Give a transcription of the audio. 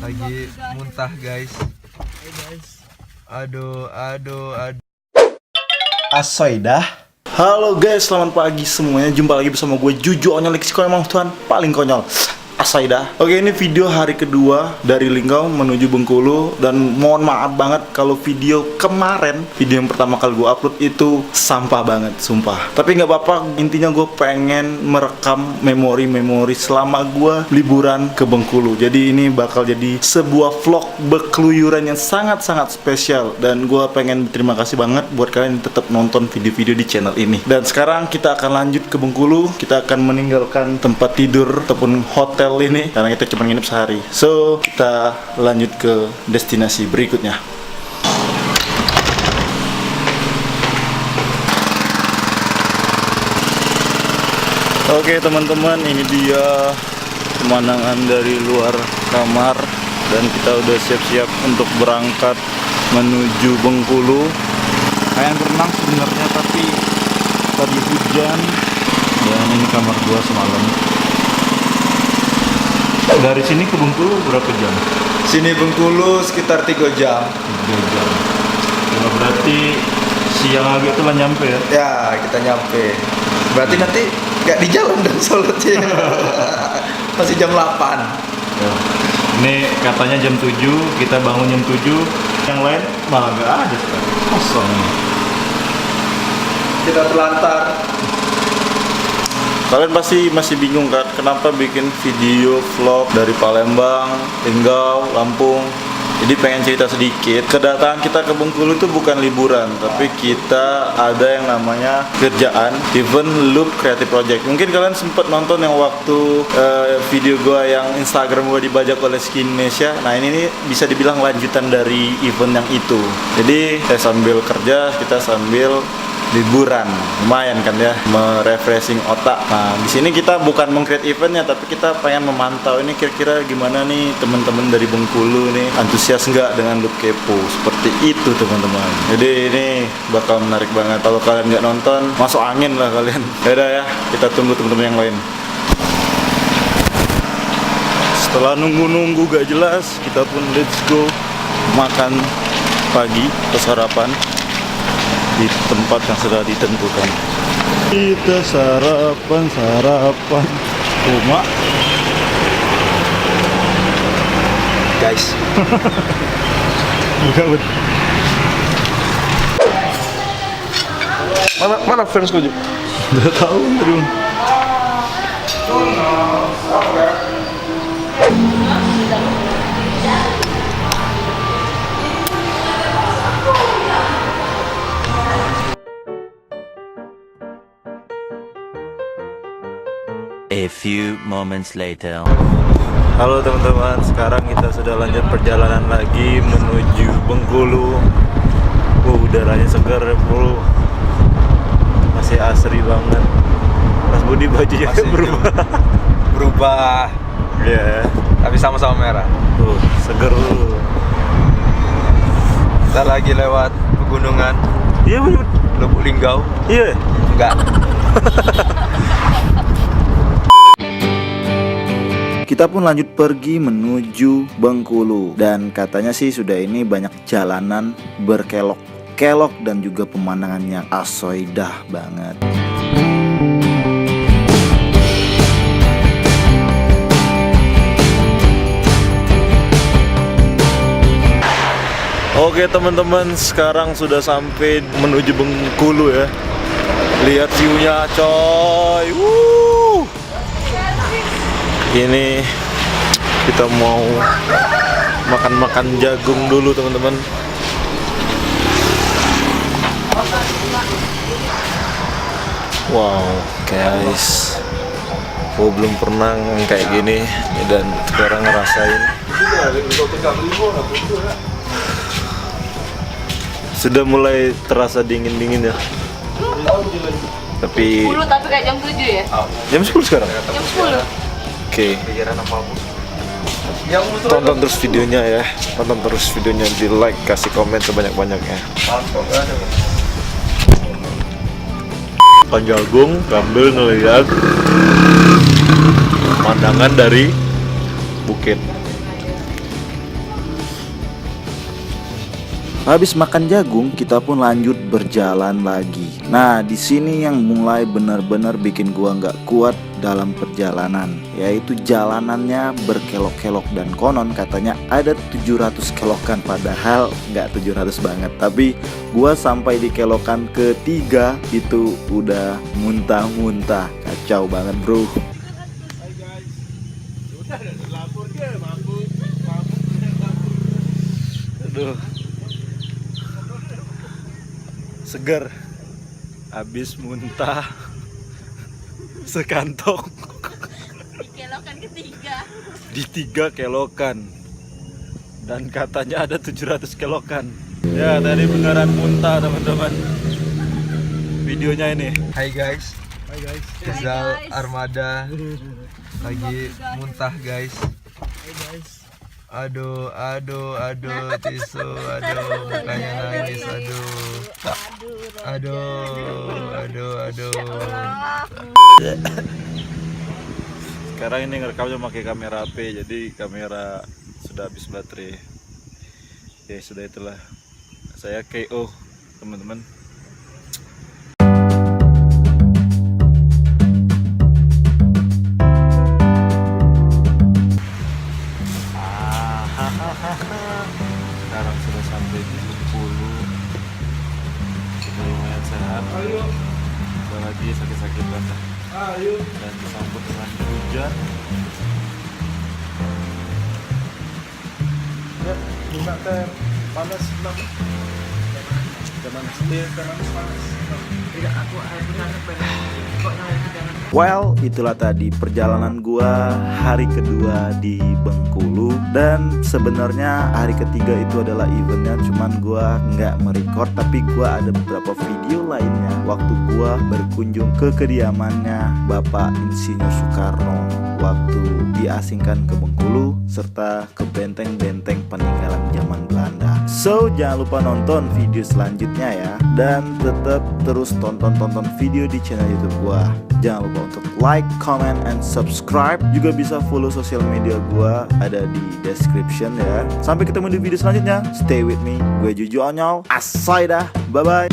Lagi muntah guys. Aduh. Asoidah. Halo guys, selamat pagi semuanya. Jumpa lagi bersama gue Juju Onyol Leksiko, emang Tuhan paling konyol. Asoidah. Oke, ini video hari kedua dari Linggau menuju Bengkulu. Dan mohon maaf banget kalau video kemarin, video yang pertama kali gue upload itu sampah banget, sumpah. Tapi nggak apa-apa, intinya gue pengen merekam memori-memori selama gue liburan ke Bengkulu. Jadi ini bakal jadi sebuah vlog berkeluyuran yang sangat-sangat spesial. Dan gue pengen berterima kasih banget buat kalian yang tetap nonton video-video di channel ini. Dan sekarang kita akan lanjut ke Bengkulu. Kita akan meninggalkan tempat tidur ataupun hotel ini karena kita cuma nginep sehari. So, kita lanjut ke destinasi berikutnya. Oke teman-teman, ini dia pemandangan dari luar kamar dan kita udah siap-siap untuk berangkat menuju Bengkulu. Pengen berenang sebenarnya tapi tadi hujan dan ini kamar gua semalam. Dari sini ke Bengkulu berapa jam? Sini Bengkulu sekitar 3 jam. 3 jam. Ya, berarti siang lagi itu lah nyampe ya? Ya, kita nyampe. Berarti nanti nggak di jalan dong sholatnya. Masih jam 8. Ya. Ini katanya jam 7, kita bangun jam 7. Yang lain malah nggak ada sekarang. Kosong. Kita telantar. Kalian pasti masih bingung kan kenapa bikin video vlog dari Palembang, Linggau, Lampung. Jadi pengen cerita sedikit. Kedatangan kita ke Bengkulu itu bukan liburan, tapi kita ada yang namanya kerjaan, event Loop Creative Project. Mungkin kalian sempat nonton yang waktu video gua yang Instagram gua dibajak oleh Skin Indonesia. Nah ini nih bisa dibilang lanjutan dari event yang itu. Jadi saya sambil kerja, kita sambil liburan, lumayan kan ya, merefreshing otak. Nah di sini kita bukan meng-create eventnya, tapi kita pengen memantau ini kira-kira gimana nih teman-teman dari Bengkulu nih, antusias nggak dengan Loop Kepo, seperti itu teman-teman. Jadi ini bakal menarik banget. Kalau kalian nggak nonton, masuk angin lah kalian. Yaudah ya, kita tunggu teman-teman yang lain. Setelah nunggu-nunggu gak jelas, kita pun let's go makan pagi atau sarapan di tempat yang sudah ditentukan. Kita sarapan rumah Guys. bukan. Mana fans gue? Udah tahu belum? A few moments later. Halo teman-teman, sekarang kita sudah lanjut perjalanan lagi menuju Bengkulu. Udaranya segar bro, masih asri banget. Mas Budi bajunya Masih berubah. Ya, Tapi sama-sama merah. seger. Kita lagi lewat pegunungan Iya bener. Lubuk Linggau. Iya. Enggak. Kita pun lanjut pergi menuju Bengkulu. Dan katanya sih sudah ini banyak jalanan berkelok-kelok dan juga pemandangan yang asoidah banget. Oke teman-teman, sekarang sudah sampai menuju Bengkulu ya. Lihat view-nya coy. Ini kita mau makan-makan jagung dulu teman-teman. Wow guys, gue belum pernah kayak gini dan sekarang ngerasain. Sudah mulai terasa dingin-dingin ya. Tapi 10 tapi kayak jam 7 ya? jam 10 sekarang? Jam 10. Oke. Tonton terus videonya ya. Tonton terus videonya, di like, kasih komen sebanyak-banyaknya. Makan jagung sambil ngeliat pemandangan dari bukit. Habis makan jagung, kita pun lanjut berjalan lagi. Nah, di sini yang mulai benar-benar bikin gua nggak kuat dalam perjalanan, yaitu jalanannya berkelok-kelok dan konon katanya ada 700 kelokan, padahal nggak 700 banget. Tapi gua sampai di kelokan ketiga itu udah muntah-muntah, kacau banget bro. Aduh, seger, habis muntah sekantong Kelokan ketiga. di 3 kelokan, dan katanya ada 700 kelokan. Ya, tadi beneran muntah teman-teman. Videonya ini. Hai guys, Hai guys. Rizal Armada lagi muntah guys. Aduh, tisu, mukanya nangis, aduh. Sekarang ini ngerekamnya pakai kamera HP, jadi kamera sudah habis baterai. Ya sudah, itulah saya KO teman-teman. Sekarang sudah sampai di Bengkulu, sudah lumayan sehat. Ada lagi sakit-sakitan lah. Dan disambut dengan hujan. Ya, guna teh panas lah. Well, itulah tadi perjalanan gua hari kedua di Bengkulu. Dan sebenarnya hari ketiga itu adalah eventnya, cuman gua nggak merecord, tapi gua ada beberapa video lainnya waktu gua berkunjung ke kediamannya Bapak Insinyur Soekarno waktu diasingkan ke Bengkulu, serta ke benteng-benteng peninggalan zaman Belanda. So, jangan lupa nonton video selanjutnya ya, dan tetap terus tonton video di channel YouTube gua. Jangan lupa untuk like, comment, and subscribe. Juga bisa follow sosial media gua, ada di description ya. Sampai ketemu di video selanjutnya. Stay with me. Gue Juju Onyol. Asai dah. Bye bye.